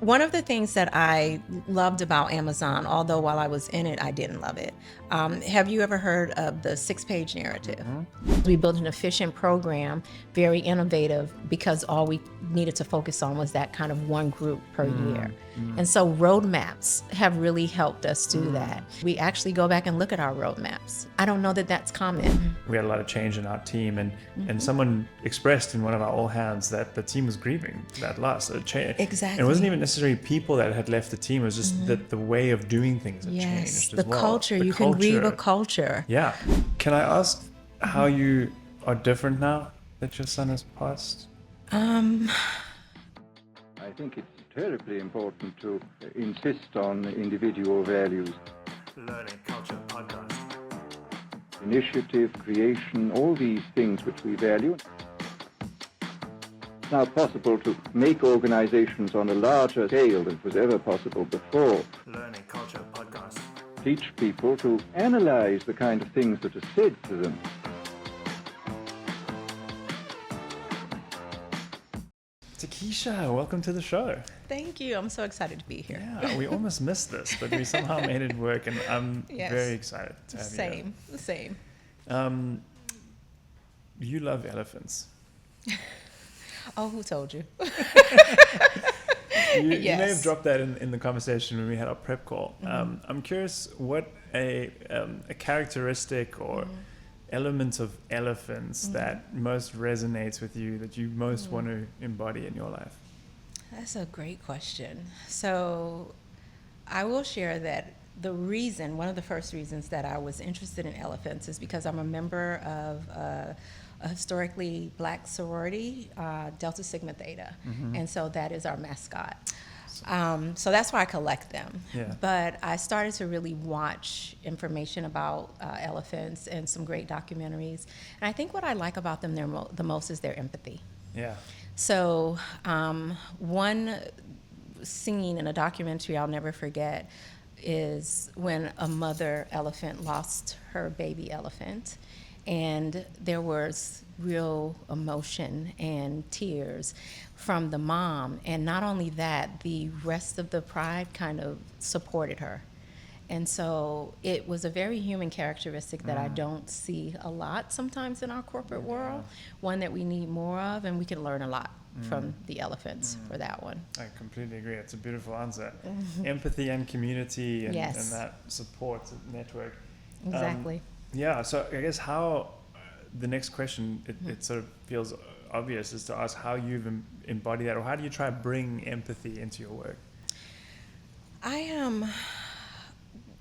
One of the things that I loved about Amazon, although while I was in it, I didn't love it. Have you ever heard of the 6-page narrative? We built an efficient program, very innovative, because all we needed to focus on was that kind of one group per year. And so roadmaps have really helped us do that. We actually go back and look at our roadmaps. I don't know that that's common. We had a lot of change in our team, and someone expressed in one of our all hands that the team was grieving that loss. Exactly. And it wasn't even necessarily people that had left the team, it was just that the way of doing things had changed The as well. culture, The you can grieve a culture. Yeah. Can I ask how you are different now that your son has passed? I think it's terribly important to insist on individual values. Learning Culture Podcast. Initiative, creation, all these things which we value. It's now possible to make organizations on a larger scale than was ever possible before. Learning Culture Podcast. Teach people to analyze the kind of things that are said to them. Takesha, welcome to the show. Thank you. I'm so excited to be here. Yeah, we almost missed this, but we somehow made it work, and I'm Yes. very excited to have Same. you. You love elephants. Oh, who told you? You may have Yes. dropped that in the conversation when we had our prep call. I'm curious what a characteristic or element of elephants that most resonates with you, that you most want to embody in your life. That's a great question. So I will share that one of the first reasons that I was interested in elephants is because I'm a member of a historically black sorority, Delta Sigma Theta. And so that is our mascot. So that's why I collect them. Yeah. But I started to really watch information about elephants and some great documentaries. And I think what I like about them the most is their empathy. Yeah. So one scene in a documentary I'll never forget is when a mother elephant lost her baby elephant, and there was real emotion and tears from the mom. And not only that, the rest of the pride kind of supported her. And so it was a very human characteristic that I don't see a lot sometimes in our corporate world, one that we need more of, and we can learn a lot from the elephants for that one. I completely agree. It's a beautiful answer. Empathy and community and, Yes. and that support network. Exactly. Yeah, so I guess how the next question, it sort of feels obvious, is to ask how you've embodied that, or how do you try to bring empathy into your work? I am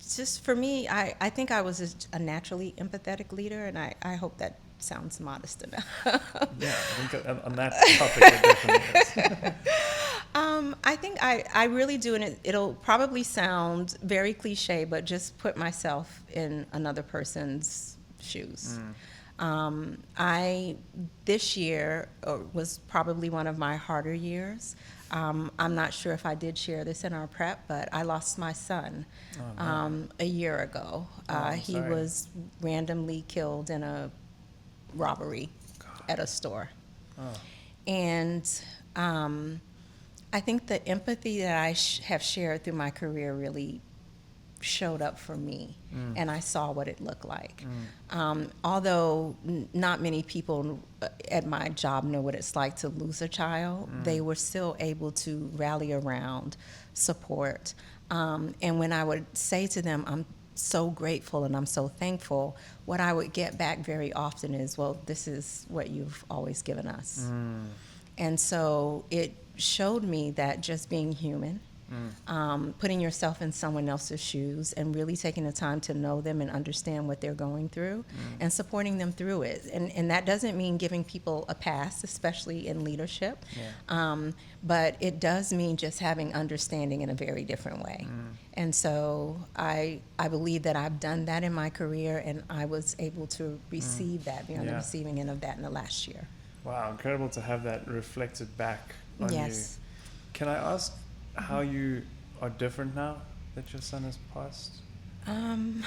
just for me, I think I was a naturally empathetic leader, and I hope that sounds modest enough. Yeah, I think on that topic it definitely is. I think I really do, and it'll probably sound very cliche, but just put myself in another person's shoes. This year was probably one of my harder years. I'm not sure if I did share this in our prep, but I lost my son a year ago. He sorry. was randomly killed in a robbery at a store. And I think the empathy that I have shared through my career really showed up for me, and I saw what it looked like. Although not many people at my job know what it's like to lose a child, they were still able to rally around, support. And when I would say to them, I'm so grateful and I'm so thankful, what I would get back very often is, well, this is what you've always given us. And so it showed me that just being human, putting yourself in someone else's shoes and really taking the time to know them and understand what they're going through and supporting them through it. And that doesn't mean giving people a pass, especially in leadership, but it does mean just having understanding in a very different way. And so I believe that I've done that in my career, and I was able to receive that, be on the Yeah. receiving end of that in the last year. Wow, incredible to have that reflected back on Yes. you. Can I ask how you are different now that your son has passed? I'm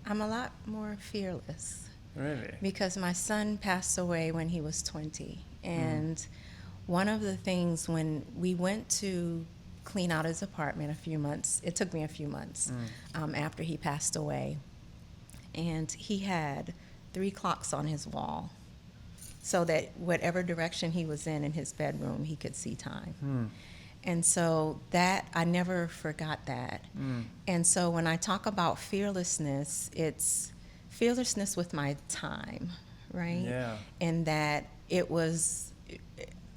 a lot more fearless Really? because my son passed away when he was 20. And one of the things when we went to clean out his apartment a few months. It took me a few months after he passed away. And he had 3 clocks on his wall so that whatever direction he was in his bedroom, he could see time. And so that, I never forgot that. And so when I talk about fearlessness, it's fearlessness with my time, right? Yeah. And that it was,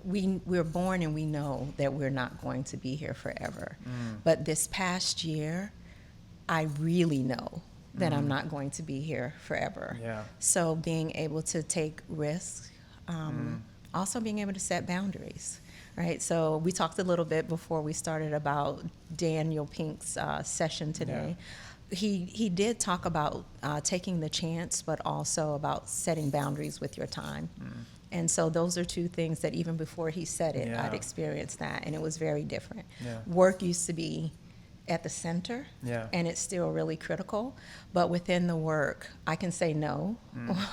we're born and we know that we're not going to be here forever. But this past year, I really know that I'm not going to be here forever. Yeah. So being able to take risks, also being able to set boundaries, right? So we talked a little bit before we started about Daniel Pink's session today. He did talk about taking the chance, but also about setting boundaries with your time. And so those are 2 things that even before he said it, Yeah. I'd experienced that, and it was very different. Yeah. Work used to be at the center, Yeah. and it's still really critical, but within the work, I can say no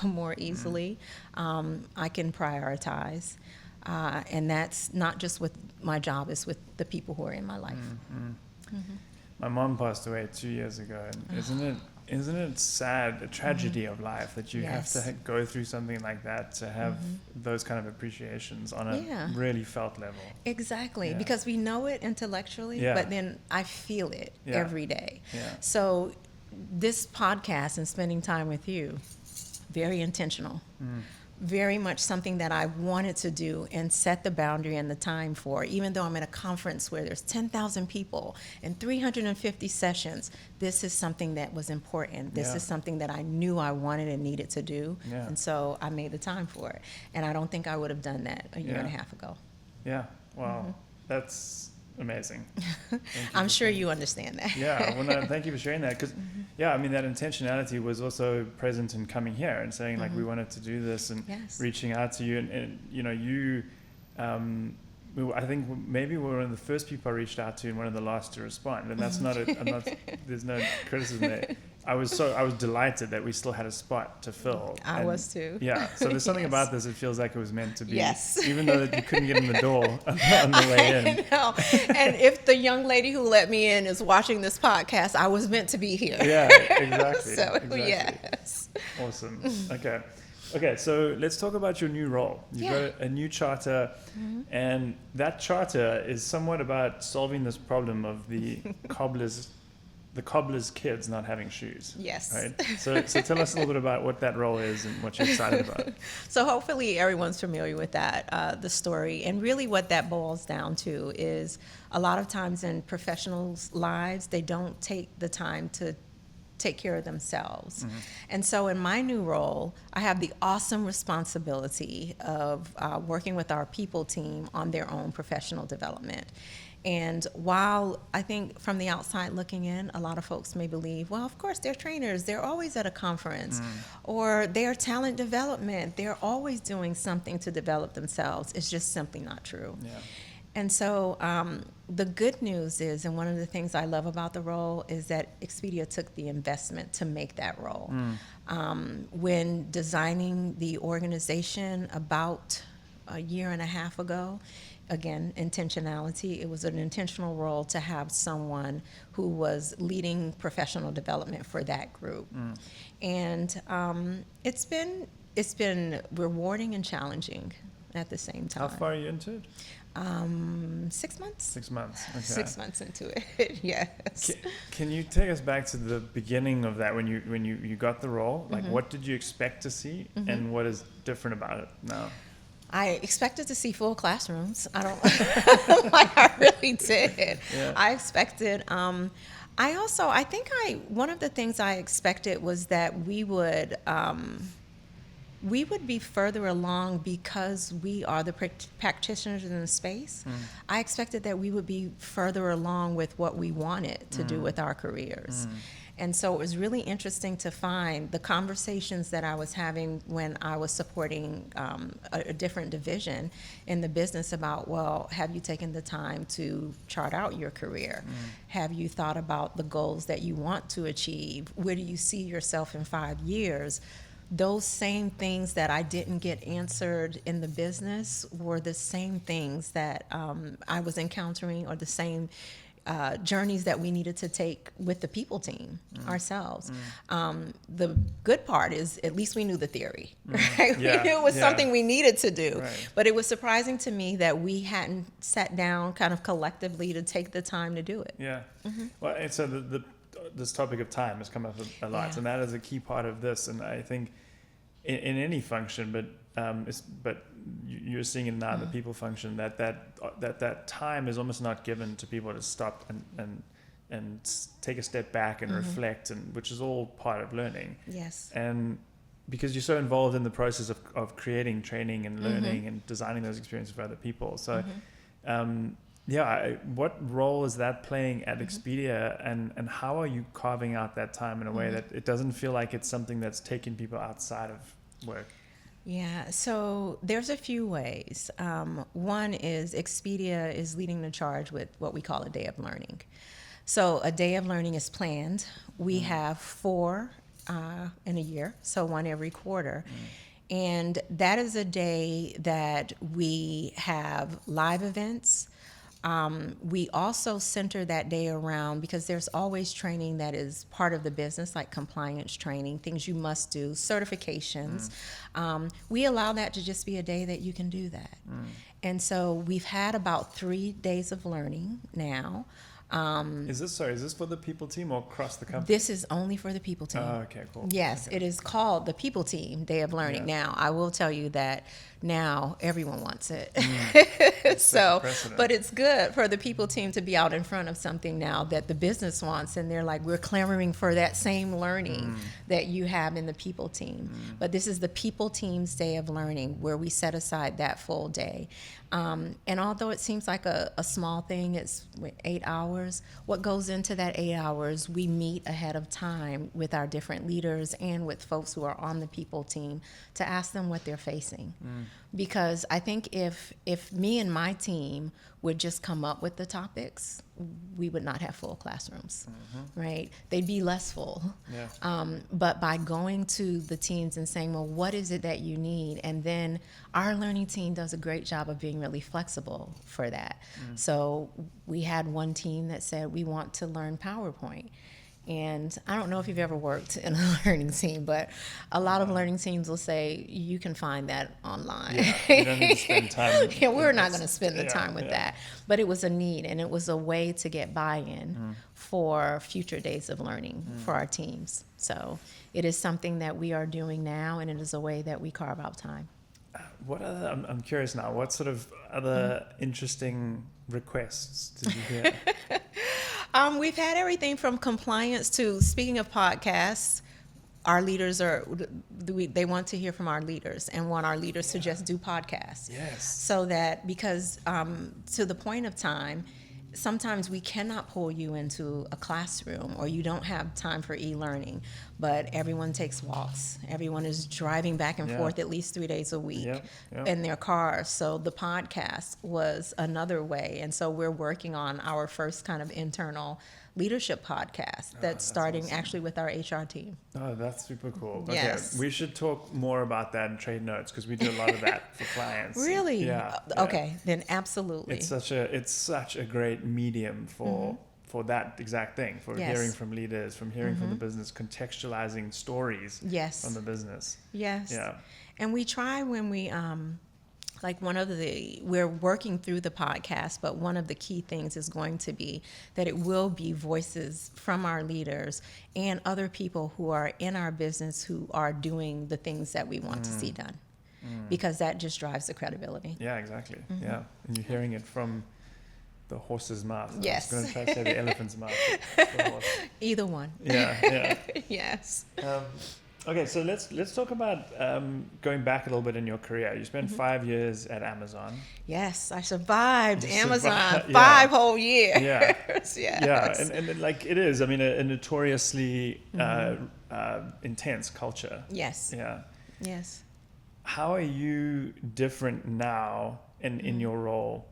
more easily. I can prioritize, and that's not just with my job, it's with the people who are in my life. My mom passed away 2 years ago, and isn't it sad, a tragedy of life that you Yes. have to go through something like that to have those kind of appreciations on a Yeah. really felt level? Exactly, Yeah. because we know it intellectually, Yeah. but then I feel it Yeah. every day. Yeah. So this podcast and spending time with you, very intentional. Very much something that I wanted to do and set the boundary and the time for. Even though I'm at a conference where there's 10,000 people and 350 sessions, this is something that was important. This Yeah. is something that I knew I wanted and needed to do. Yeah. And so I made the time for it. And I don't think I would have done that a year and a Yeah. half ago. Yeah. Wow. That's amazing. Thank you I'm for sure sharing. you understand that. Yeah, well, no, thank you for sharing that. Because, yeah, I mean, that intentionality was also present in coming here and saying, like, we wanted to do this and Yes. reaching out to you. And you know, I think maybe we were one of the first people I reached out to and one of the last to respond. And that's not there's no criticism there. I was delighted that we still had a spot to fill. I And, was too. Yeah, so there's something Yes. about this, it feels like it was meant to be. Yes. Even though you couldn't get in the door on the way in. I know. And if the young lady who let me in is watching this podcast, I was meant to be here. Yeah, exactly. So, exactly. yes. Awesome. Okay, so let's talk about your new role. You've Yeah. got a new charter, and that charter is somewhat about solving this problem of the cobbler's kids not having shoes. Yes. Right? So tell us a little bit about what that role is and what you're excited about. So hopefully everyone's familiar with that, the story. And really what that boils down to is a lot of times in professionals' lives, they don't take the time to take care of themselves. And so in my new role, I have the awesome responsibility of working with our people team on their own professional development. And while I think from the outside looking in, a lot of folks may believe, well, of course, they're trainers. They're always at a conference. Or they're talent development. They're always doing something to develop themselves. It's just simply not true. Yeah. And so the good news is, and one of the things I love about the role is that Expedia took the investment to make that role. When designing the organization about a year and a half ago, again, intentionality, it was an intentional role to have someone who was leading professional development for that group. And it's been rewarding and challenging at the same time. How far are you into it? 6 months. 6 months. Okay. 6 months into it, yes. Can you take us back to the beginning of that when you got the role? Like, what did you expect to see, and what is different about it now? I expected to see full classrooms. I don't, like I really did. Yeah. I expected, one of the things I expected was that we would be further along because we are the practitioners in the space. I expected that we would be further along with what we wanted to do with our careers. And so it was really interesting to find the conversations that I was having when I was supporting a different division in the business about, well, have you taken the time to chart out your career? Have you thought about the goals that you want to achieve? Where do you see yourself in 5 years? those same things that I didn't get answered in the business were the same things that I was encountering, or the same journeys that we needed to take with the people team ourselves. The good part is at least we knew the theory, right? Yeah, We knew it was yeah. something we needed to do. Right. But it was surprising to me that we hadn't sat down kind of collectively to take the time to do it. Yeah. Well, and so this topic of time has come up a lot, Yeah. and that is a key part of this. And I think in any function, but you're seeing it now in the people function, that time is almost not given to people to stop and take a step back and reflect, and which is all part of learning. Yes. And because you're so involved in the process of creating training and learning and designing those experiences for other people. So, what role is that playing at Expedia, and how are you carving out that time in a way that it doesn't feel like it's something that's taking people outside of work? Yeah, so there's a few ways. One is Expedia is leading the charge with what we call a day of learning. So a day of learning is planned. We have 4 in a year, so 1 every quarter. And that is a day that we have live events. We also center that day around, because there's always training that is part of the business, like compliance training, things you must do, certifications. We allow that to just be a day that you can do that. And so we've had about 3 days of learning now. Is this for the people team or across the company? This is only for the people team. Oh, okay, cool. Yes, Okay. it is called the People Team Day of Learning. Yeah. Now, I will tell you that now everyone wants it. Set the precedent. But it's good for the People Team to be out in front of something now that the business wants, and they're like, we're clamoring for that same learning that you have in the People Team. But this is the People Team's Day of Learning, where we set aside that full day. And although it seems like a small thing, it's 8 hours. What goes into that 8 hours, we meet ahead of time with our different leaders and with folks who are on the people team to ask them what they're facing. Because I think if me and my team would just come up with the topics, we would not have full classrooms, right? They'd be less full. Yeah. But by going to the teams and saying, well, what is it that you need? And then our learning team does a great job of being really flexible for that. So we had one team that said, we want to learn PowerPoint. And I don't know if you've ever worked in a learning team, but a lot of learning teams will say, you can find that online. Yeah, you don't need to spend time. Yeah, we're not going to spend the Yeah, time with yeah. that. But it was a need, and it was a way to get buy-in for future days of learning for our teams. So it is something that we are doing now, and it is a way that we carve out time. What other? I'm curious now. What sort of other interesting requests did you hear? We've had everything from compliance to, speaking of podcasts, our leaders they want to hear from our leaders and want our leaders to just do podcasts. Yes. So that, because to the point of time, sometimes we cannot pull you into a classroom, or you don't have time for e-learning, but everyone takes walks. Everyone is driving back and Yeah. forth at least 3 days a week Yep, yep. in their cars. So the podcast was another way. And so we're working on our first kind of internal leadership podcast that's that's starting awesome. actually with our HR team. Oh, that's super cool. Yes. Okay, we should talk more about that in trade notes, because we do a lot of that for clients. Really? Yeah. yeah. Okay, then absolutely. It's such a great medium for that exact thing, for Yes. hearing from leaders, from hearing from the business, contextualizing stories Yes. from the business. Yes. Yeah. And we try when we, we're working through the podcast, but one of the key things is going to be that it will be voices from our leaders and other people who are in our business who are doing the things that we want to see done. Because that just drives the credibility. Yeah, exactly. Yeah. And you're hearing it from the horse's mouth. Yes. I was going to try to say the elephant's mouth. but the horse. Either one. Yeah, yeah. Yes. Okay, so let's talk about going back a little bit in your career. You spent 5 years at Amazon. Yes, I survived You Amazon survived- 5 whole years. Yeah. Yes. Yeah, and like it is. I mean, a notoriously intense culture. Yes. Yeah. Yes. How are you different now in your role,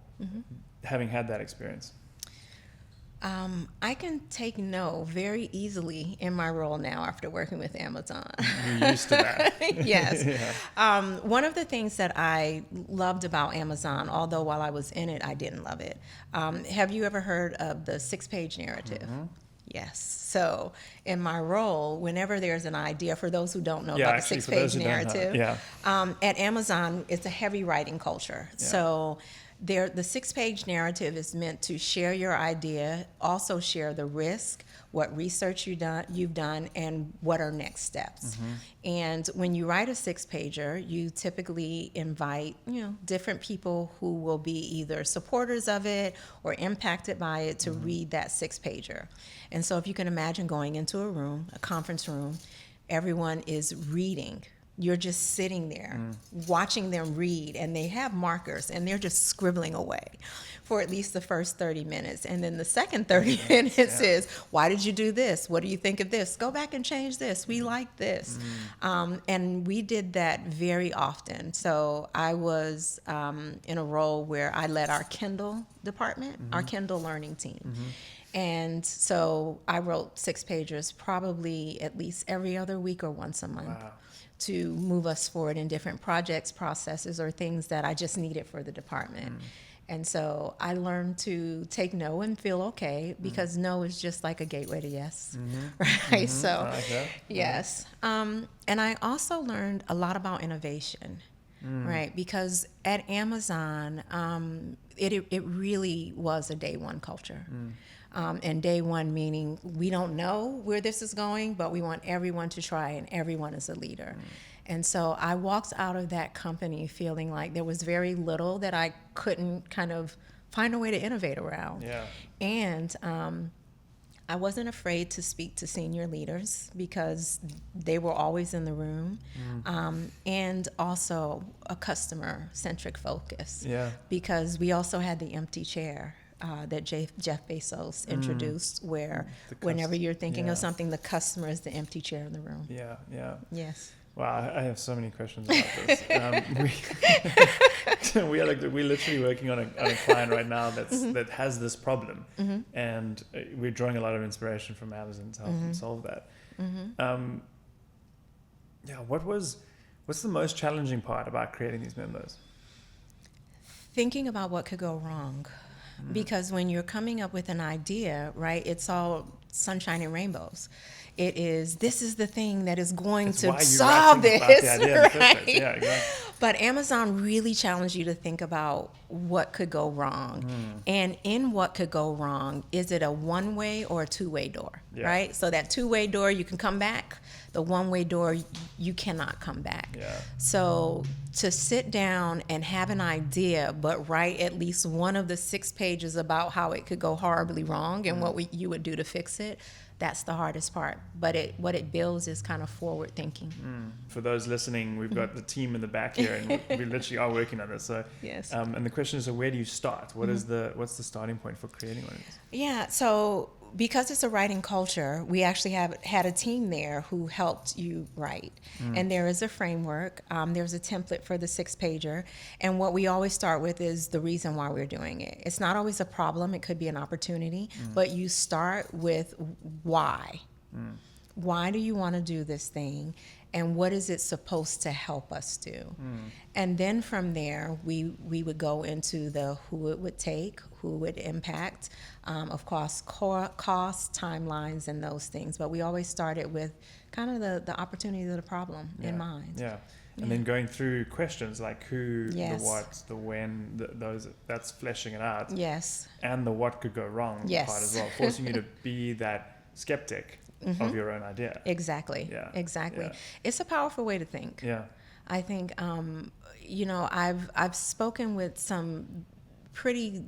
having had that experience? I can take no very easily in my role now after working with Amazon. You're used to that. Yes. Yeah. One of the things that I loved about Amazon, although while I was in it, I didn't love it. Have you ever heard of the 6-page narrative? Yes. So in my role, whenever there's an idea, for those who don't know Yeah, about actually, the for those 6-page who don't know, narrative, at Amazon, it's a heavy writing culture. Yeah. So the 6-page narrative is meant to share your idea, also share the risk, what research you've done, and what are next steps. And when you write a 6-pager, you typically invite, different people who will be either supporters of it or impacted by it to read that 6-pager. And so if you can imagine going into a room, a conference room, everyone is reading. You're just sitting there watching them read, and they have markers and they're just scribbling away for at least the first 30 minutes. And then the second 30 minutes is, why did you do this? What do you think of this? Go back and change this. We like this. And we did that very often. So I was in a role where I led our Kindle department, our Kindle learning team. And so I wrote 6-pagers probably at least every other week or once a month. Wow. To move us forward in different projects, processes, or things that I just needed for the department. And so I learned to take no and feel okay, because no is just like a gateway to yes, right? So, I like that. yes. And I also learned a lot about innovation, right? Because at Amazon, it really was a day one culture. And day one meaning we don't know where this is going, but we want everyone to try, and everyone is a leader. And so I walked out of that company feeling like there was very little that I couldn't kind of find a way to innovate around. Yeah. And I wasn't afraid to speak to senior leaders because they were always in the room, and also a customer-centric focus. Yeah. Because we also had the empty chair that Jeff Bezos introduced, where whenever you're thinking of something, the customer is the empty chair in the room. Yeah, yeah. Yes. Wow, I have so many questions about this. We're literally working on a client right now that has this problem, and we're drawing a lot of inspiration from Amazon to help them solve that. What's the most challenging part about creating these memos? Thinking about what could go wrong. Because when you're coming up with an idea, right, it's all sunshine and rainbows. It is, this is the thing that is going to solve this, right? Yeah, exactly. But Amazon really challenged you to think about what could go wrong. And in what could go wrong, is it a one-way or a two-way door, right? So that two-way door, you can come back. The one-way door, you cannot come back. Yeah. So to sit down and have an idea, but write at least one of the 6 pages about how it could go horribly wrong and what you would do to fix it, that's the hardest part. But what it builds is kind of forward thinking. For those listening, we've got the team in the back here, and we literally are working on this. So, Yes. And the question is, so where do you start? What's the starting point for creating one of these? Yeah, so because it's a writing culture, we actually had a team there who helped you write. And there is a framework. There's a template for the 6-pager. And what we always start with is the reason why we're doing it. It's not always a problem. It could be an opportunity. But you start with why. Why do you want to do this thing? And what is it supposed to help us do? And then from there, we would go into the who it would take, who would impact, of course, cost, timelines, and those things. But we always started with kind of the opportunity of the problem in mind. Yeah. And then going through questions like who, Yes. the what, the when, those, that's fleshing it out. Yes. And the what could go wrong Yes. part as well, forcing you to be that skeptic of your own idea. Exactly. Yeah. Exactly. Yeah. It's a powerful way to think. Yeah. I think, I've spoken with some pretty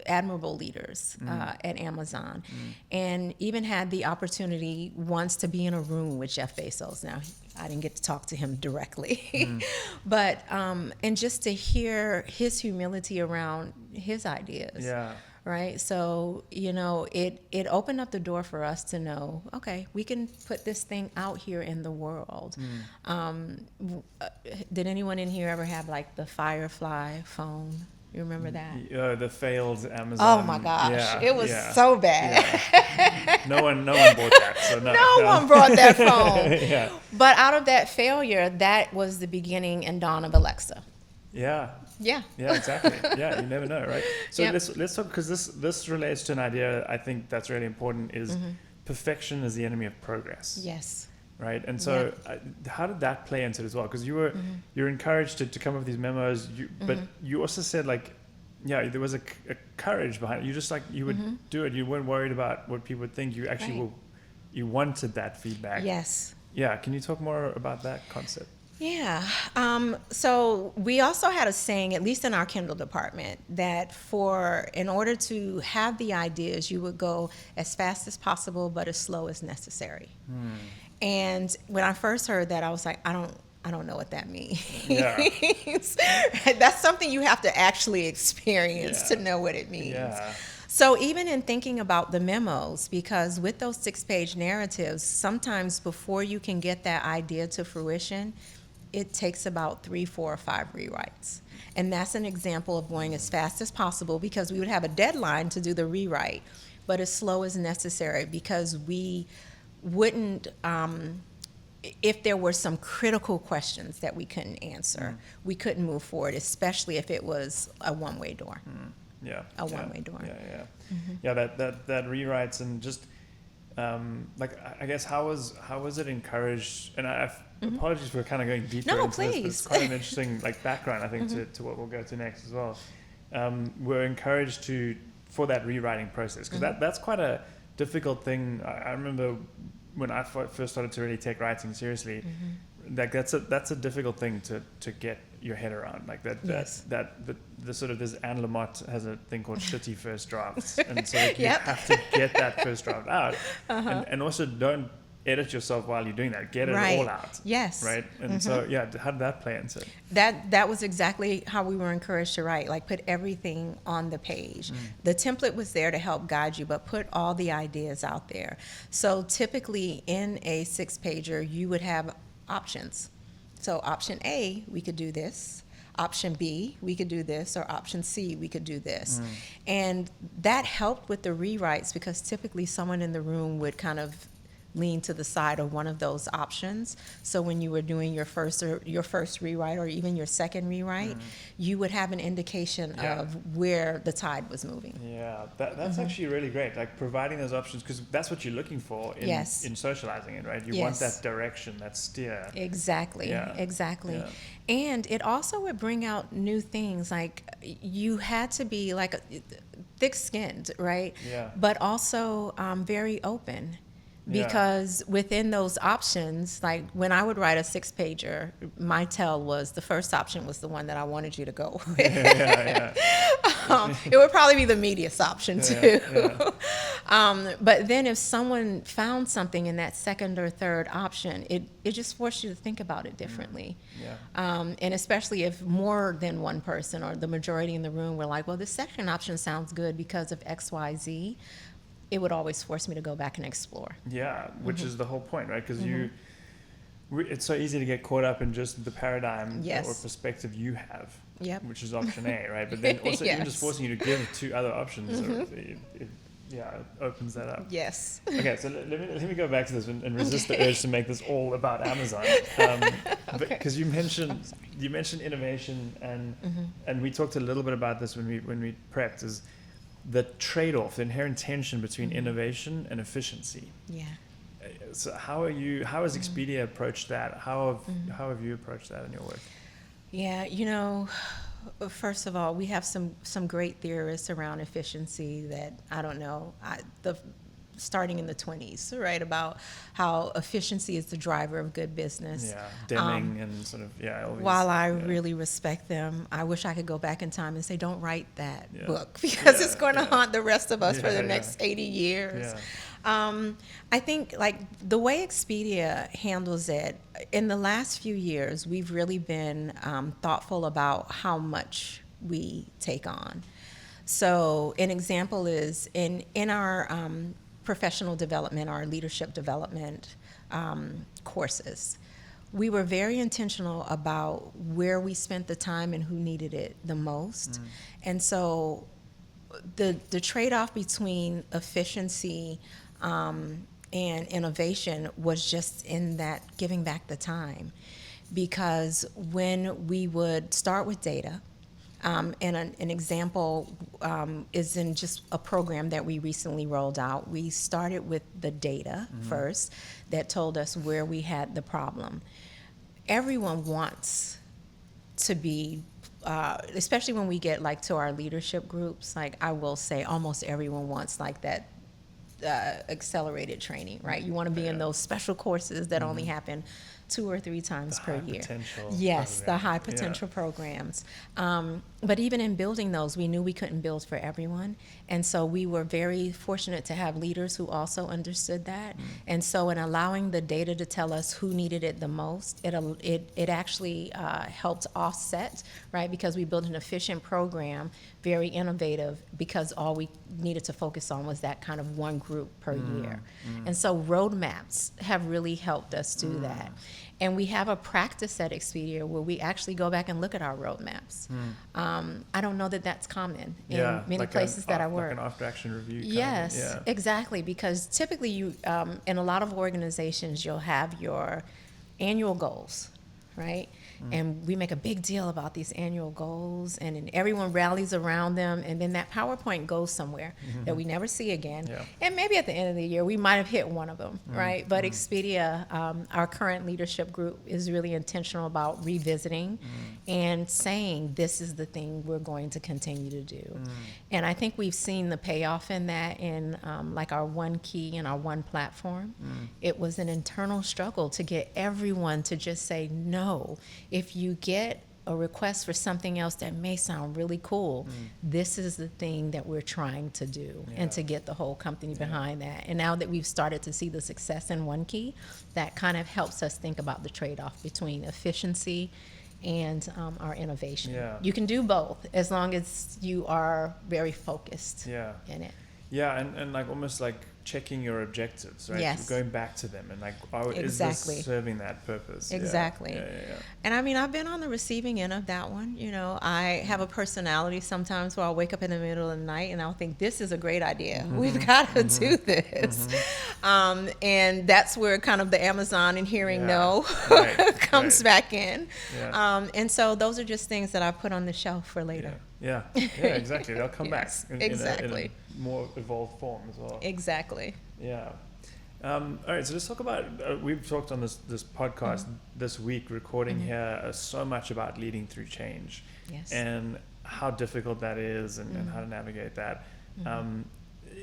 admirable leaders at Amazon, and even had the opportunity once to be in a room with Jeff Bezos. Now, I didn't get to talk to him directly, but and just to hear his humility around his ideas. Yeah. Right. So, it opened up the door for us to know, okay, we can put this thing out here in the world. Did anyone in here ever have like the Firefly phone? You remember that? The failed Amazon. Oh my gosh, Yeah, it was yeah, so bad. yeah. No one bought that. So No one brought that phone. Yeah. But out of that failure, that was the beginning and dawn of Alexa. Yeah. Yeah. Yeah, exactly. Yeah, you never know, right? So Yep. let's talk, because this relates to an idea I think that's really important, is perfection is the enemy of progress. Yes. Right, and so how did that play into it as well? Because you're encouraged to come up with these memos, but you also said, like, yeah, there was a courage behind it. You just, like, you would do it. You weren't worried about what people would think. You actually you wanted that feedback. Yes. Yeah, can you talk more about that concept? Yeah. So we also had a saying, at least in our Kindle department, that in order to have the ideas, you would go as fast as possible, but as slow as necessary. And when I first heard that, I was like, I don't know what that means. Yeah. That's something you have to actually experience to know what it means. Yeah. So even in thinking about the memos, because with those 6-page narratives, sometimes before you can get that idea to fruition, it takes about 3, 4, or 5 rewrites. And that's an example of going as fast as possible, because we would have a deadline to do the rewrite, but as slow as necessary, because we wouldn't, if there were some critical questions that we couldn't answer, we couldn't move forward, especially if it was a one-way door. Yeah. A one-way door. Yeah. Yeah, that rewrites, and just like, I guess how was it encouraged? And I apologies for kind of going deeper No, into this, but please. it's quite an interesting, like, background, I think, to what we'll go to next as well. We're encouraged for that rewriting process, because that's quite a difficult thing. I remember when I first started to really take writing seriously, like, that's a difficult thing to get your head around, like that. Yes. The sort of, this Anne Lamott has a thing called shitty first drafts, and so, like, you Yep. have to get that first draft out, and also don't edit yourself while you're doing that. Get it all out. Yes. Right. And so, yeah, how did that play into it? That was exactly how we were encouraged to write, like, put everything on the page. The template was there to help guide you, but put all the ideas out there. So typically in a 6-pager, you would have options. So option A, we could do this. Option B, we could do this, or option C, we could do this. And that helped with the rewrites, because typically someone in the room would kind of lean to the side of one of those options. So when you were doing your first rewrite, or even your second rewrite, you would have an indication of where the tide was moving. Yeah, that's actually really great. Like, providing those options, because that's what you're looking for in socializing it, right? You want that direction, that steer. Exactly. Yeah. And it also would bring out new things. Like, you had to be like thick-skinned, right? Yeah. But also very open. Because within those options, like, when I would write a 6-pager, my tell was the first option was the one that I wanted you to go with. It would probably be the meatiest option too. But then if someone found something in that second or third option, it just forced you to think about it differently. And especially if more than one person or the majority in the room were like, well, this second option sounds good because of X, Y, Z, it would always force me to go back and explore. Yeah, which is the whole point, right? Because it's so easy to get caught up in just the paradigm or perspective you have, which is option A, right? But then also even just forcing you to give 2 other options, it opens that up. Yes. Okay, so let me go back to this and resist the urge to make this all about Amazon, because you mentioned innovation, and we talked a little bit about this when we prepped, is the trade-off, the inherent tension between innovation and efficiency. Yeah. So how has Expedia approached that? How have you approached that in your work? Yeah, first of all, we have some great theorists around efficiency that, I don't know, starting in the 1920s, right, about how efficiency is the driver of good business. Yeah, Deming and sort of, all these, while I really respect them, I wish I could go back in time and say, don't write that book, because it's going to haunt the rest of us for the next 80 years. I think, like, the way Expedia handles it, in the last few years, we've really been thoughtful about how much we take on. So an example is in our professional development, our leadership development courses, we were very intentional about where we spent the time and who needed it the most. And so the trade-off between efficiency and innovation was just in that giving back the time. Because when we would start with data, and an example is in just a program that we recently rolled out. We started with the data first that told us where we had the problem. Everyone wants to be, especially when we get like to our leadership groups, like I will say almost everyone wants like that accelerated training, right? You want to be in those special courses that only happen 2 or 3 times per year. Yes, the high potential programs. But even in building those, we knew we couldn't build for everyone. And so we were very fortunate to have leaders who also understood that. And so in allowing the data to tell us who needed it the most, it actually helped offset, right? Because we built an efficient program, very innovative, because all we needed to focus on was that kind of one group per year. And so roadmaps have really helped us do that. And we have a practice at Expedia where we actually go back and look at our roadmaps. I don't know that that's common in many like places that I work. Like an after-action review. Yes, exactly. Because typically, you in a lot of organizations, you'll have your annual goals, right? And we make a big deal about these annual goals, and then everyone rallies around them, and then that PowerPoint goes somewhere that we never see again. And maybe at the end of the year, we might have hit one of them, right? But Expedia, our current leadership group, is really intentional about revisiting and saying, this is the thing we're going to continue to do. And I think we've seen the payoff in that in like our one key and our one platform. It was an internal struggle to get everyone to just say no. If you get a request for something else that may sound really cool, this is the thing that we're trying to do, and to get the whole company behind that. And now that we've started to see the success in One Key, that kind of helps us think about the trade-off between efficiency and our innovation. You can do both as long as you are very focused in it. And like almost like checking your objectives, right? Yes. Going back to them and like, is Exactly. this serving that purpose? Exactly. Yeah. And I mean, I've been on the receiving end of that one. You know, I have a personality sometimes where I'll wake up in the middle of the night and I'll think, this is a great idea. We've got to do this. And that's where kind of the Amazon and hearing no comes back in. And so those are just things that I put on the shelf for later. Yeah, exactly. They'll come back in exactly. a more evolved form as well. Exactly. Yeah. All right, so let's talk about, we've talked on this podcast this week, recording here, so much about leading through change and how difficult that is and how to navigate that.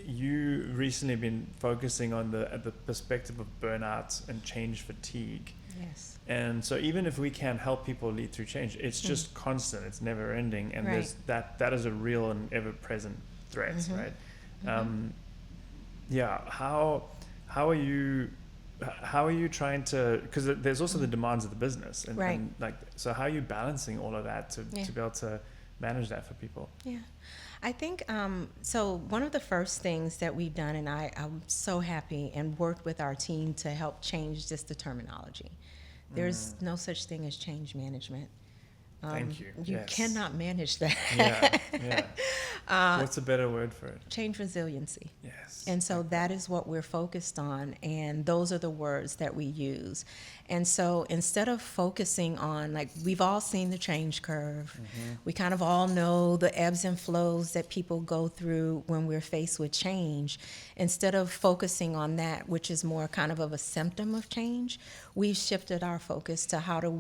You recently been focusing on the perspective of burnout and change fatigue. Yes. And so even if we can help people lead through change, it's just constant, it's never ending. And there's that is a real and ever present threat, right? How are you trying to, because there's also the demands of the business and like, so how are you balancing all of that to be able to manage that for people? I think so one of the first things that we've done, and I'm so happy and worked with our team to help change just the terminology. There's no such thing as change management. Thank you. You cannot manage that. What's a better word for it? Change resiliency. Yes. And so that is what we're focused on, and those are the words that we use. And so instead of focusing on, like, we've all seen the change curve. We kind of all know the ebbs and flows that people go through when we're faced with change. Instead of focusing on that, which is more kind of a symptom of change, we've shifted our focus to how are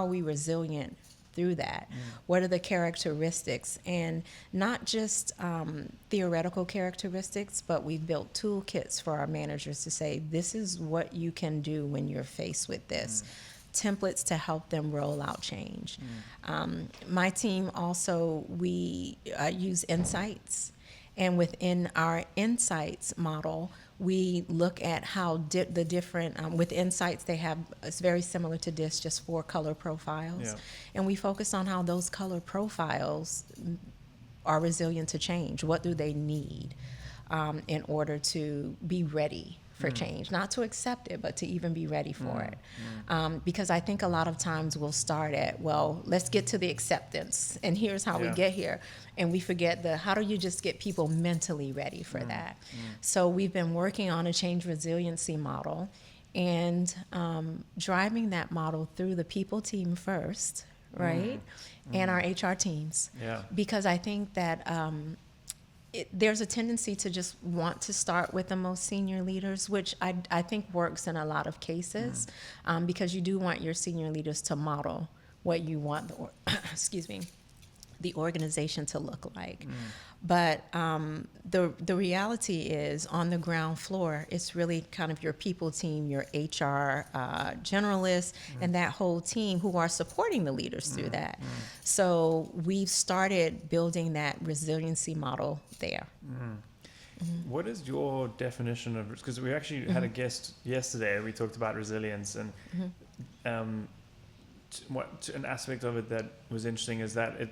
we resilient through that? What are the characteristics? And not just theoretical characteristics, but we've built toolkits for our managers to say, this is what you can do when you're faced with this. Templates to help them roll out change. My team also, we use insights. And within our insights model, we look at how the different, with insights, they have, it's very similar to DISC, just 4 color profiles. And we focus on how those color profiles are resilient to change. What do they need in order to be ready for change, not to accept it, but to even be ready for it. Because I think a lot of times we'll start at, well, let's get to the acceptance, and here's how we Yeah. get here. And we forget how do you just get people mentally ready for that? So we've been working on a change resiliency model and driving that model through the people team first, right? And our HR teams. Yeah. Because I think that there's a tendency to just want to start with the most senior leaders, which I think works in a lot of cases, because you do want your senior leaders to model what you want excuse me, the organization to look like. But the reality is, on the ground floor, it's really kind of your people team, your HR generalists, and that whole team who are supporting the leaders through that. So we've started building that resiliency model there. What is your definition of, because we actually had a guest yesterday, we talked about resilience, and an aspect of it that was interesting is that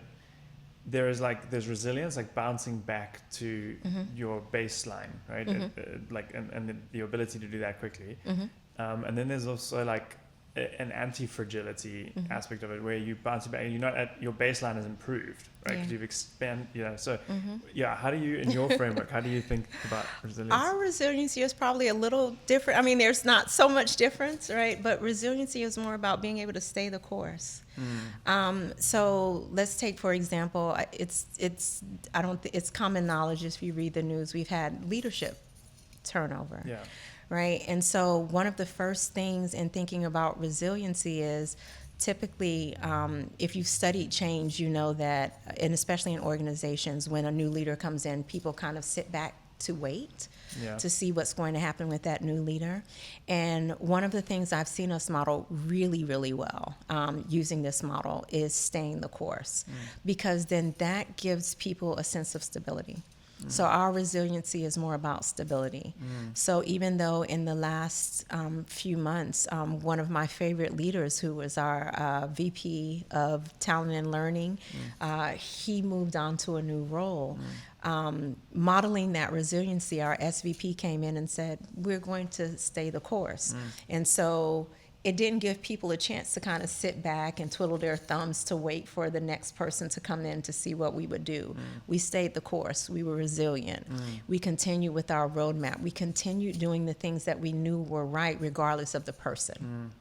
there's resilience, like bouncing back to your baseline, right? And the ability to do that quickly. And then there's also like an anti-fragility aspect of it, where you bounce back and you're not at, your baseline has improved, right? Because you've expanded, so how do you, in your framework, how do you think about resilience? Our resiliency is probably a little different. I mean, there's not so much difference, right? But resiliency is more about being able to stay the course. So let's take, for example, it's common knowledge, if you read the news, we've had leadership turnover. Yeah. Right? And so one of the first things in thinking about resiliency is typically, if you've studied change, you know that, and especially in organizations, when a new leader comes in, people kind of sit back to wait to see what's going to happen with that new leader. And one of the things I've seen us model really, really well using this model is staying the course, because then that gives people a sense of stability. So our resiliency is more about stability. So even though in the last few months, one of my favorite leaders, who was our VP of Talent and Learning, he moved on to a new role. Modeling that resiliency, our SVP came in and said, we're going to stay the course. And so it didn't give people a chance to kind of sit back and twiddle their thumbs to wait for the next person to come in to see what we would do. We stayed the course. We were resilient. We continued with our roadmap. We continued doing the things that we knew were right, regardless of the person.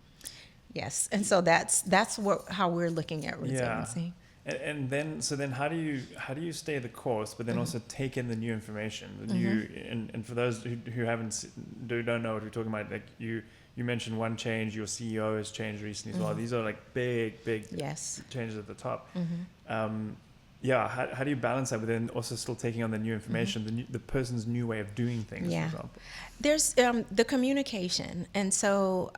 Yes, and so that's how we're looking at resiliency. And then how do you stay the course, but then also take in the new information, the new, and for those who don't know what we're talking about, like you mentioned one change, your CEO has changed recently as well. These are like big changes at the top. How do you balance that, but then also still taking on the new information, the person's new way of doing things, for example? There's the communication. And so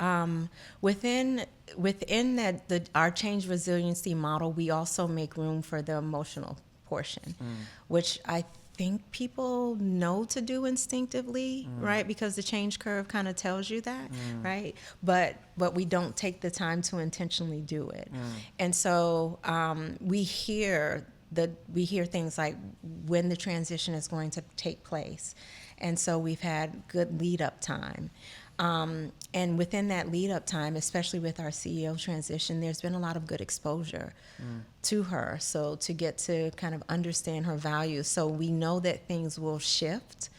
within that our change resiliency model, we also make room for the emotional portion, which I think people know to do instinctively, right? Because the change curve kind of tells you that, right? But we don't take the time to intentionally do it. And so we hear things like when the transition is going to take place. And so we've had good lead up time. And within that lead up time, especially with our CEO transition, there's been a lot of good exposure to her. So to get to kind of understand her values. So we know that things will shift.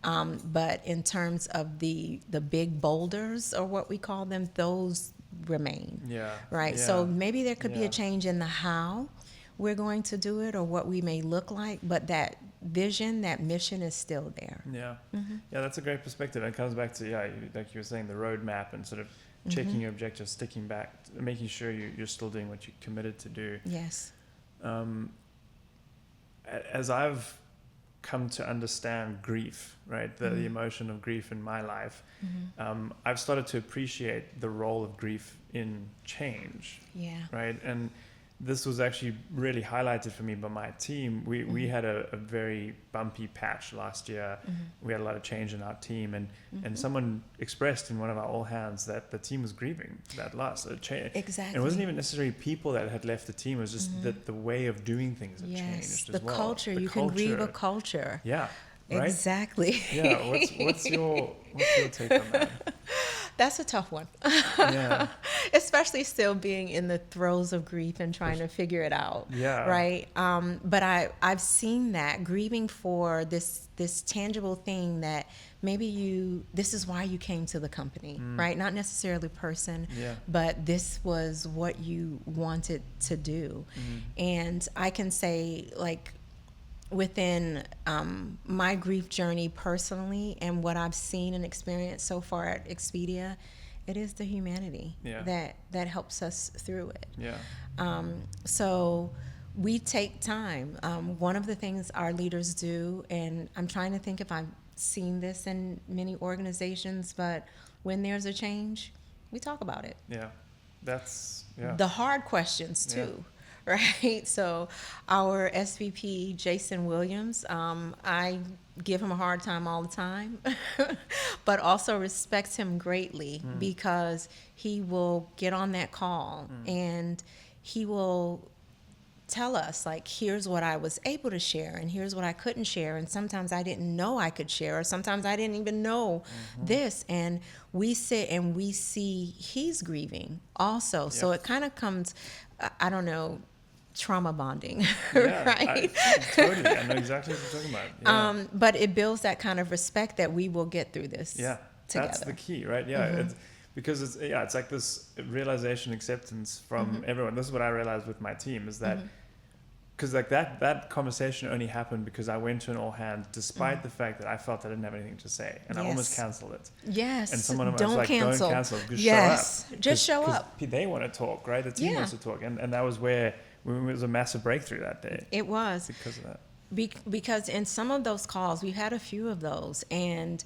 But in terms of the big boulders, or what we call them, those remain. Right. So maybe there could be a change in the how we're going to do it, or what we may look like, but that vision, that mission is still there. That's a great perspective. It comes back to like you were saying, the roadmap, and sort of checking your objectives, sticking back, making sure you're still doing what you committed to do. Yes. As I've come to understand grief, right, the emotion of grief in my life, I've started to appreciate the role of grief in change. Right. And this was actually really highlighted for me by my team. We had a very bumpy patch last year. We had a lot of change in our team, and someone expressed in one of our all hands that the team was grieving that loss. Exactly. It wasn't even necessarily people that had left the team. It was just that the way of doing things had changed as well. The culture. You can grieve a culture. right? Exactly. Yeah. What's your take on that? That's a tough one. Yeah. Especially still being in the throes of grief and trying to figure it out. Yeah. Right. But I've seen that grieving for this tangible thing that maybe this is why you came to the company, right? Not necessarily person, Yeah. but this was what you wanted to do. And I can say, like, within my grief journey personally and what I've seen and experienced so far at Expedia, it is the humanity that helps us through it. Yeah. So we take time. One of the things our leaders do, and I'm trying to think if I've seen this in many organizations, but when there's a change, we talk about it. Yeah. That's The hard questions too. Right. So our SVP, Jason Williams, I give him a hard time all the time, but also respect him greatly because he will get on that call and he will tell us, like, here's what I was able to share and here's what I couldn't share. And sometimes I didn't know I could share, or sometimes I didn't even know this. And we sit and we see he's grieving also. So it kind of comes, I don't know, trauma bonding, right? Totally. I know exactly what you're talking about. Yeah. But it builds that kind of respect that we will get through this together. That's the key, right? Yeah. It's, because it's like this realization, acceptance from everyone. This is what I realized with my team, is that because like that conversation only happened because I went to an all hands despite the fact that I felt I didn't have anything to say, and I almost canceled it. Yes. And someone was don't like, cancel. "Don't cancel. Just yes. show up. Just show 'Cause up." They want to talk, right? The team wants to talk, and that was where it was a massive breakthrough that day. It was because of that. Because in some of those calls, we've had a few of those, and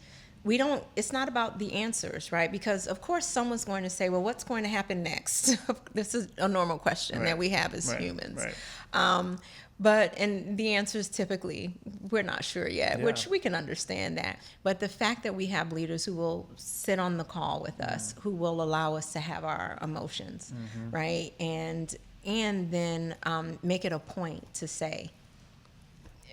it's not about the answers, right? Because of course someone's going to say, well, what's going to happen next? This is a normal question that we have as humans. Right. And the answer is typically, we're not sure yet, which we can understand that. But the fact that we have leaders who will sit on the call with us, who will allow us to have our emotions, right? And then make it a point to say,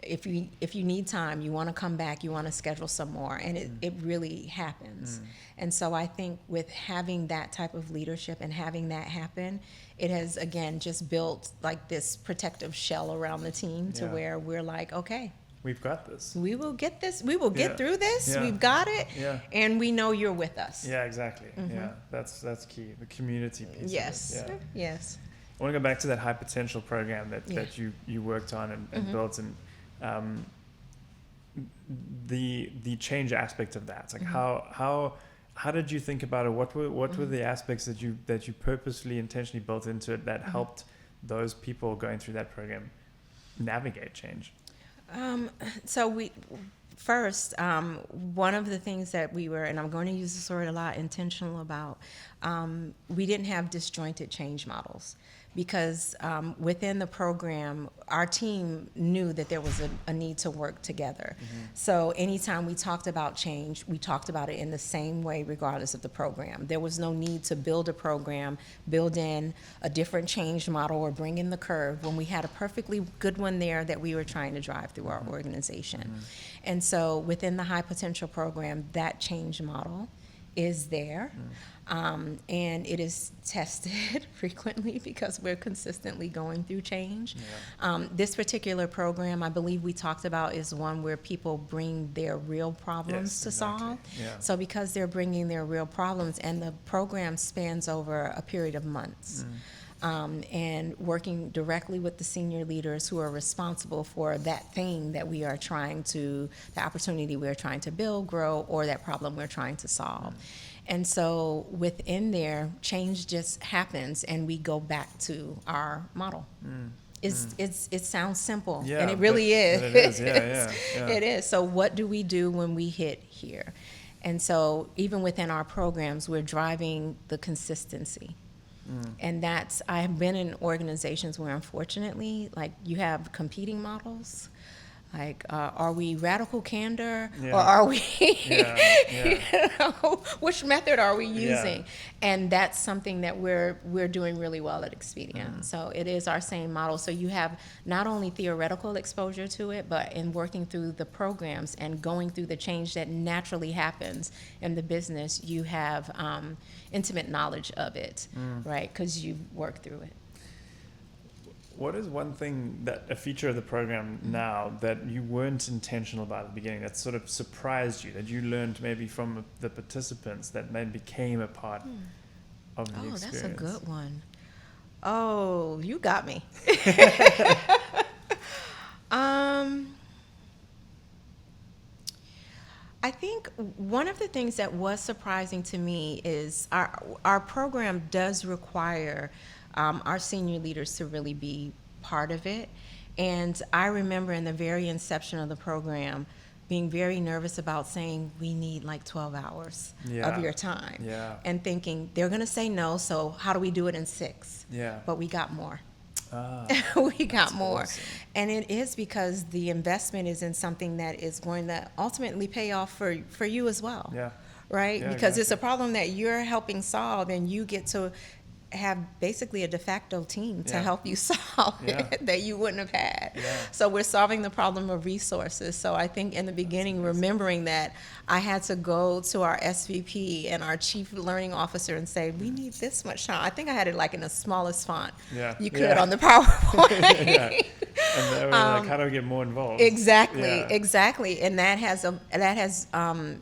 if you need time, you want to come back, you want to schedule some more, and it really happens. And so I think with having that type of leadership and having that happen, it has, again, just built like this protective shell around the team to where we're like, okay, we've got this. we will get this. We will get through this. Yeah. We've got it. Yeah. And we know you're with us. Yeah, exactly. Yeah, that's key. The community piece. Yes. Of it. Yeah. Yes. I want to go back to that high potential program that you worked on and built, and the change aspect of that. Like how did you think about it? What were the aspects that you purposely, intentionally built into it that helped those people going through that program navigate change? So first, one of the things that we were, and I'm going to use this word a lot, intentional about, we didn't have disjointed change models. Because within the program, our team knew that there was a need to work together. So anytime we talked about change, we talked about it in the same way regardless of the program. There was no need to build a program, build in a different change model, or bring in the curve when we had a perfectly good one there that we were trying to drive through our organization. And so within the high potential program, that change model is there. And it is tested frequently because we're consistently going through change. This particular program, I believe we talked about, is one where people bring their real problems to solve. So because they're bringing their real problems, and the program spans over a period of months, and working directly with the senior leaders who are responsible for that thing that we are the opportunity we are trying to build, grow, or that problem we're trying to solve. And so within there, change just happens, and we go back to our model. It sounds simple, and it really is. But it is. Yeah. It is. So what do we do when we hit here? And so even within our programs, we're driving the consistency. And I have been in organizations where, unfortunately, like, you have competing models. Like, are we radical candor, Yeah. or are we, Yeah, which method are we Yeah. using? And that's something that we're doing really well at Expedient. So it is our same model. So you have not only theoretical exposure to it, but in working through the programs and going through the change that naturally happens in the business, you have intimate knowledge of it, right? Because you work through it. What is one thing that a feature of the program now that you weren't intentional about at the beginning that sort of surprised you, that you learned maybe from the participants that then became a part of the Oh, experience? that's a good one. Oh, you got me. I think one of the things that was surprising to me is our program does require our senior leaders to really be part of it. And I remember in the very inception of the program being very nervous about saying, we need like 12 hours Yeah. of your time. Yeah. And thinking, they're going to say no, so how do we do it in 6? Yeah. But we got more. Ah, We got more. awesome. And it is because the investment is in something that is going to ultimately pay off for you as well. yeah. Right? Yeah, Because it's a exactly. problem that you're helping solve, and you get to have basically a de facto team to Yeah. help you solve Yeah. it that you wouldn't have had. Yeah. So we're solving the problem of resources. So I think in the beginning, remembering that I had to go to our SVP and our chief learning officer and say, we need this much time. I think I had it like in the smallest font Yeah. you could Yeah. on the PowerPoint. Yeah. And they were like, how do we get more involved? Exactly, Yeah. exactly, and that has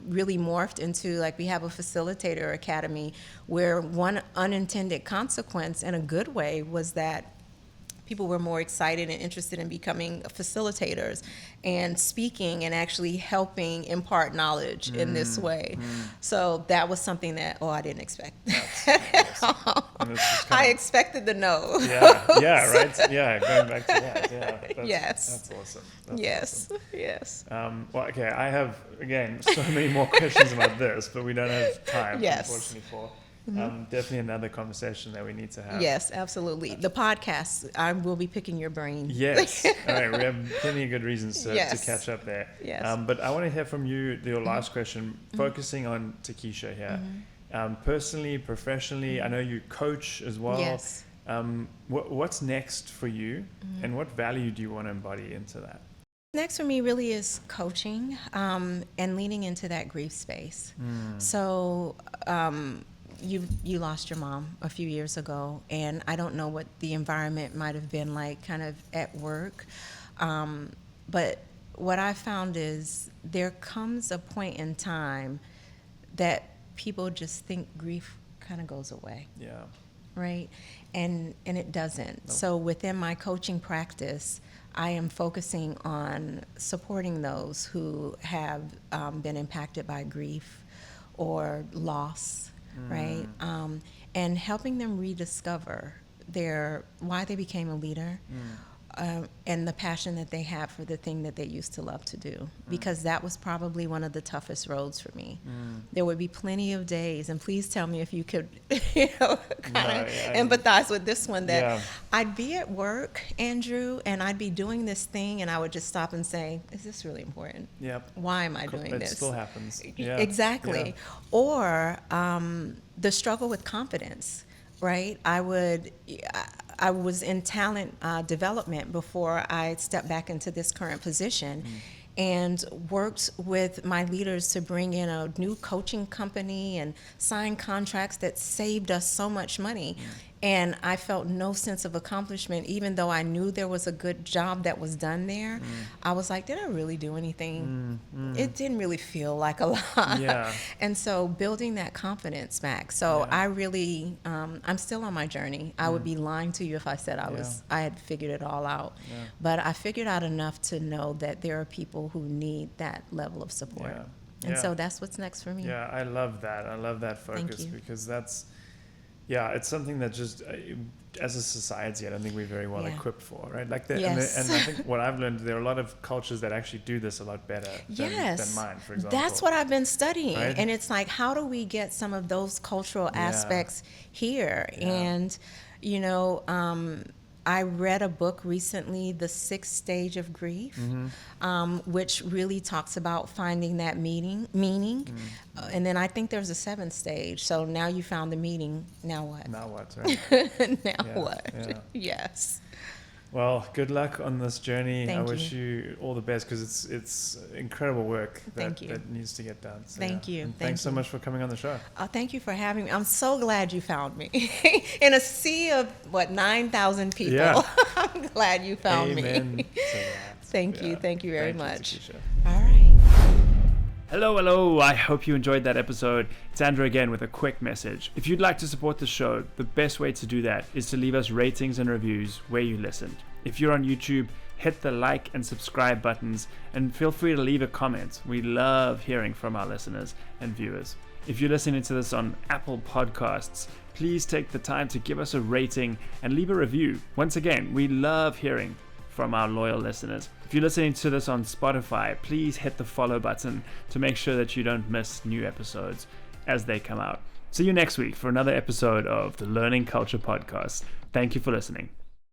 really morphed into, like, we have a facilitator academy where one unintended consequence, in a good way, was that people were more excited and interested in becoming facilitators and speaking and actually helping impart knowledge in this way. So that was something that, I didn't expect. And it's just I kinda- expected the no. yeah, right. Yeah, going back to that. Yeah, that's, Yes. that's awesome. That's Yes, yes. awesome. Well, okay, I have again so many more questions about this, but we don't have time, Yes. unfortunately, for definitely another conversation that we need to have. Yes, absolutely. The podcast, I will be picking your brain. Yes. All right. We have plenty of good reasons to Yes. catch up there. Yes. But I want to hear from you, your last question, focusing on Takesha here. Personally, professionally, I know you coach as well. Yes. What's next for you, and what value do you want to embody into that? Next for me really is coaching and leaning into that grief space. So you lost your mom a few years ago, and I don't know what the environment might have been like kind of at work. But what I found is there comes a point in time that people just think grief kind of goes away. Yeah. Right? And it doesn't. So within my coaching practice, I am focusing on supporting those who have been impacted by grief or loss, right? And helping them rediscover why they became a leader. And the passion that they have for the thing that they used to love to do, because that was probably one of the toughest roads for me. There would be plenty of days, and please tell me if you could, kind of empathize with this one, that Yeah. I'd be at work, Andrew, and I'd be doing this thing, and I would just stop and say, is this really important? Yep. Why am I doing It this? still happens. Yeah. Exactly. Yeah. Or the struggle with confidence, right? I was in talent development before I stepped back into this current position, and worked with my leaders to bring in a new coaching company and sign contracts that saved us so much money. And I felt no sense of accomplishment, even though I knew there was a good job that was done there. I was like, did I really do anything? It didn't really feel like a lot. Yeah. And so building that confidence back. So Yeah. I really, I'm still on my journey. I would be lying to you if I said I had figured it all out. Yeah. But I figured out enough to know that there are people who need that level of support. Yeah. And Yeah. so that's what's next for me. Yeah, I love that. I love that Thank focus, you. because that's, it's something that just, as a society, I don't think we're very well Yeah. equipped for, right? Like, and Yes. I think what I've learned, there are a lot of cultures that actually do this a lot better than mine, for example. That's what I've been studying. Right? And it's like, how do we get some of those cultural Yeah. aspects here? Yeah. And, I read a book recently, The Sixth Stage of Grief, which really talks about finding that meaning. And then I think there's a seventh stage. So now you found the meaning. Now what? Now what, right? Now Yeah, what? yeah. Yes. Well, good luck on this journey. Thank I wish you all the best because it's incredible work Thank you. that needs to get done. So, Thank you. And Thank thanks so you. much for coming on the show. Thank you for having me. I'm so glad you found me. In a sea of, 9,000 people. Yeah. I'm glad you found Amen me. to that. Thank you. Thank you very Thank you, much. Takesha. All right. Hello. I hope you enjoyed that episode. It's Andrew again with a quick message. If you'd like to support the show, the best way to do that is to leave us ratings and reviews where you listened. If you're on YouTube, hit the like and subscribe buttons and feel free to leave a comment. We love hearing from our listeners and viewers. If you're listening to this on Apple Podcasts, please take the time to give us a rating and leave a review. Once again, we love hearing from our loyal listeners. If you're listening to this on Spotify, please hit the follow button to make sure that you don't miss new episodes as they come out. See you next week for another episode of the Learning Culture Podcast. Thank you for listening.